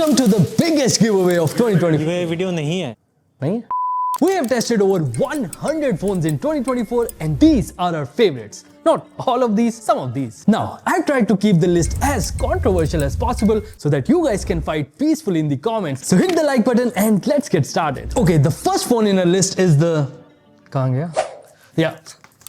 Welcome to the biggest giveaway of 2020. ये video नहीं है. नहीं? We have tested over 100 phones in 2024 and these are our favorites. Not all of these, some of these. Now, I've tried to keep the list as controversial as possible so that you guys can fight peacefully in the comments. So hit the like button and let's get started. Okay, the first phone in our list is the... कहाँ गया? Yeah.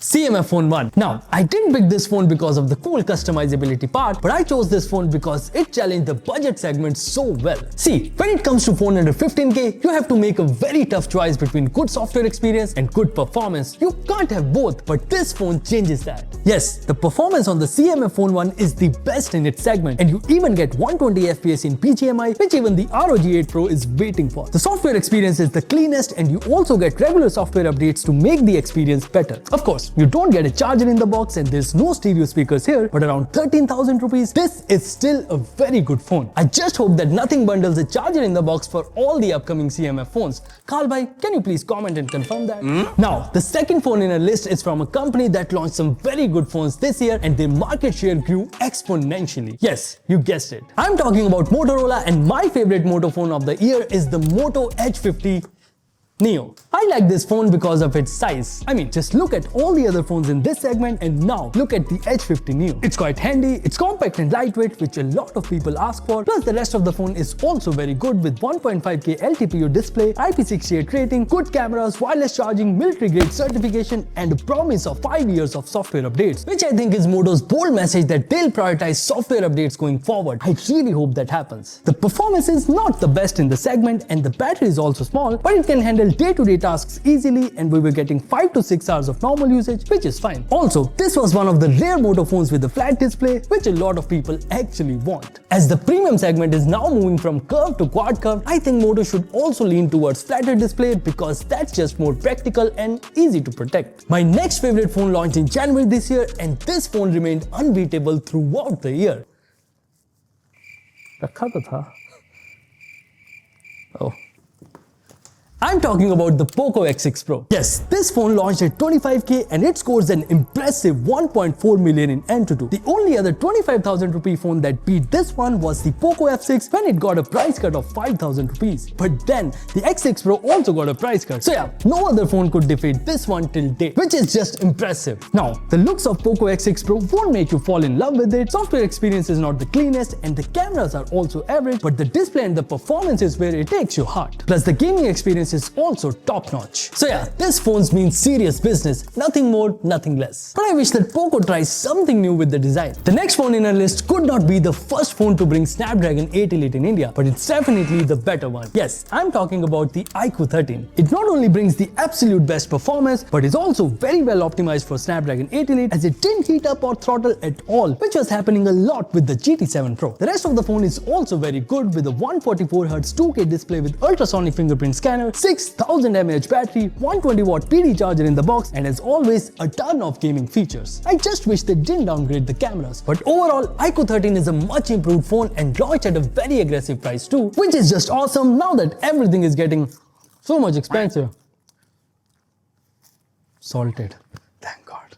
CMF Phone 1. Now, I didn't pick this phone because of the cool customizability part, but I chose this phone because it challenged the budget segment so well. See, when it comes to phone under 15k, you have to make a very tough choice between good software experience and good performance. You can't have both, but this phone changes that. Yes, the performance on the CMF Phone 1 is the best in its segment, and you even get 120 FPS in PGMI, which even the ROG 8 Pro is waiting for. The software experience is the cleanest, and you also get regular software updates to make the experience better. Of course, you don't get a charger in the box and there's no stereo speakers here, but around 13,000 rupees, this is still a very good phone. I just hope that nothing bundles a charger in the box for all the upcoming CMF phones. Carl bhai, can you please comment and confirm that? Now, the second phone in our list is from a company that launched some very good phones this year and their market share grew exponentially. Yes, you guessed it. I'm talking about Motorola, and my favorite Moto phone of the year is the Moto Edge 50 Neo. I like this phone because of its size. I mean, just look at all the other phones in this segment and now look at the Edge 50 Neo. It's quite handy, it's compact and lightweight, which a lot of people ask for. Plus, the rest of the phone is also very good with 1.5K LTPO display, IP68 rating, good cameras, wireless charging, military grade certification, and a promise of 5 years of software updates, which I think is Moto's bold message that they'll prioritize software updates going forward. I really hope that happens. The performance is not the best in the segment and the battery is also small, but it can handle day-to-day tasks easily, and we were getting 5 to 6 hours of normal usage, which is fine. Also, this was one of the rare Moto phones with a flat display, which a lot of people actually want. As the premium segment is now moving from curved to quad curve, I think Moto should also lean towards flatter display because that's just more practical and easy to protect. My next favorite phone launched in January this year, and this phone remained unbeatable throughout the year. रखा तो था. Oh. I'm talking about the Poco X6 Pro. Yes, this phone launched at 25k and it scores an impressive 1.4 million in AnTuTu. The only other 25,000 rupee phone that beat this one was the Poco F6 when it got a price cut of 5,000 rupees. But then, the X6 Pro also got a price cut. So yeah, no other phone could defeat this one till date, which is just impressive. Now, the looks of Poco X6 Pro won't make you fall in love with it, software experience is not the cleanest, and the cameras are also average, but the display and the performance is where it takes your heart. Plus, the gaming experience is also top-notch. So yeah, this phone means serious business, nothing more, nothing less. But I wish that Poco tries something new with the design. The next phone in our list could not be the first phone to bring Snapdragon 8 Elite in India, but it's definitely the better one. Yes, I'm talking about the iQOO 13. It not only brings the absolute best performance, but is also very well optimized for Snapdragon 8 Elite, as it didn't heat up or throttle at all, which was happening a lot with the GT7 Pro. The rest of the phone is also very good with a 144Hz 2K display with ultrasonic fingerprint scanner, 6,000 mAh battery, 120 watt PD charger in the box, and as always a ton of gaming features. I just wish they didn't downgrade the cameras. But overall, iQOO 13 is a much improved phone and launched at a very aggressive price too, which is just awesome now that everything is getting so much expensive. Salted. Thank God.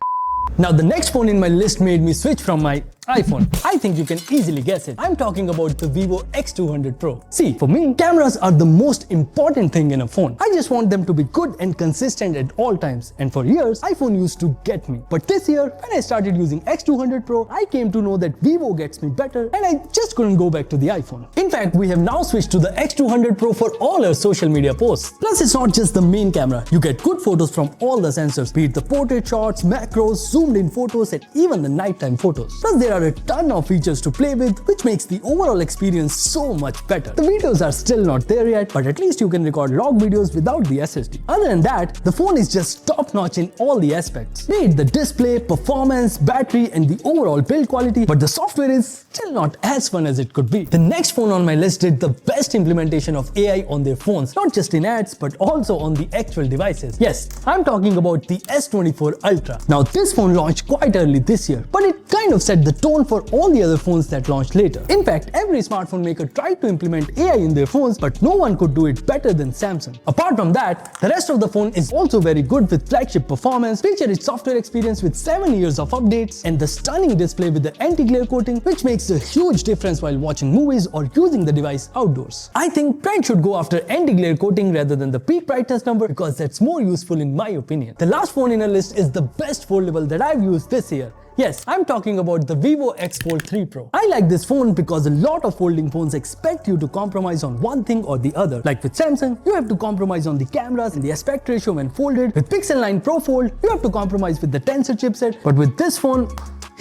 Now, the next phone in my list made me switch from my iPhone. I think you can easily guess it. I'm talking about the Vivo X200 Pro. See, for me, cameras are the most important thing in a phone. I just want them to be good and consistent at all times. And for years, iPhone used to get me. But this year, when I started using X200 Pro, I came to know that Vivo gets me better, and I just couldn't go back to the iPhone. In fact, we have now switched to the X200 Pro for all our social media posts. Plus, it's not just the main camera. You get good photos from all the sensors, be it the portrait shots, macros, zoomed in photos, and even the nighttime photos. Plus, there are a ton of features to play with, which makes the overall experience so much better. The videos are still not there yet, but at least you can record log videos without the SSD. Other than that, the phone is just top-notch in all the aspects. Be it the display, performance, battery, and the overall build quality, but the software is still not as fun as it could be. The next phone on my list did the best implementation of AI on their phones, not just in ads, but also on the actual devices. Yes, I'm talking about the S24 Ultra. Now, this phone launched quite early this year, but it kind of set the tone for all the other phones that launched later. In fact, every smartphone maker tried to implement AI in their phones, but no one could do it better than Samsung. Apart from that, the rest of the phone is also very good with flagship performance, feature-rich software experience with 7 years of updates, and the stunning display with the anti-glare coating, which makes a huge difference while watching movies or using the device outdoors. I think trend should go after anti-glare coating rather than the peak brightness number because that's more useful in my opinion. The last phone in our list is the best foldable that I've used this year. Yes, I'm talking about the Vivo X Fold 3 Pro. I like this phone because a lot of folding phones expect you to compromise on one thing or the other. Like with Samsung, you have to compromise on the cameras and the aspect ratio when folded. With Pixel 9 Pro Fold, you have to compromise with the Tensor chipset. But with this phone,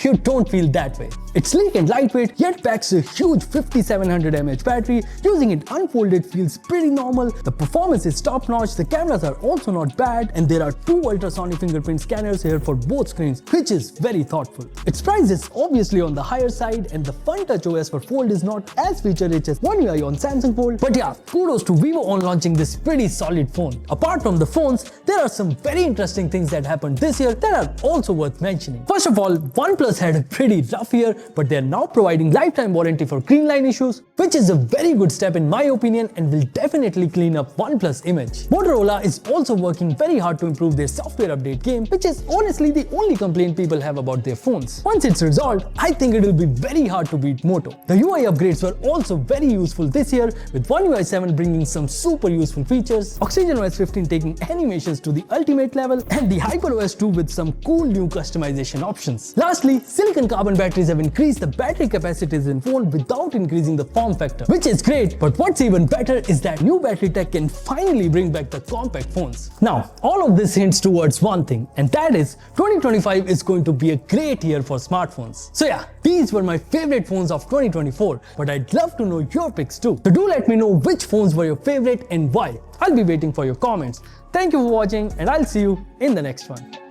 you don't feel that way. It's sleek and lightweight, yet packs a huge 5700 mAh battery. Using it unfolded feels pretty normal. The performance is top notch, the cameras are also not bad, and there are 2 ultrasonic fingerprint scanners here for both screens, which is very thoughtful. Its price is obviously on the higher side, and the Fun Touch OS for Fold is not as feature rich as One UI on Samsung Fold. But yeah, kudos to Vivo on launching this pretty solid phone. Apart from the phones, there are some very interesting things that happened this year that are also worth mentioning. First of all, OnePlus had a pretty rough year, but they are now providing lifetime warranty for green line issues, which is a very good step in my opinion and will definitely clean up OnePlus image. Motorola is also working very hard to improve their software update game, which is honestly the only complaint people have about their phones. Once it's resolved, I think it will be very hard to beat Moto. The UI upgrades were also very useful this year, with One UI 7 bringing some super useful features, Oxygen OS 15 taking animations to the ultimate level, and the HyperOS 2 with some cool new customization options. Lastly, silicon carbon batteries have increased the battery capacities in phone without increasing the form factor, which is great, but what's even better is that new battery tech can finally bring back the compact phones. Now, all of this hints towards one thing, and that is 2025 is going to be a great year for smartphones. So yeah, these were my favorite phones of 2024, but I'd love to know your picks too. So do let me know which phones were your favorite and why. I'll be waiting for your comments. Thank you for watching, and I'll see you in the next one.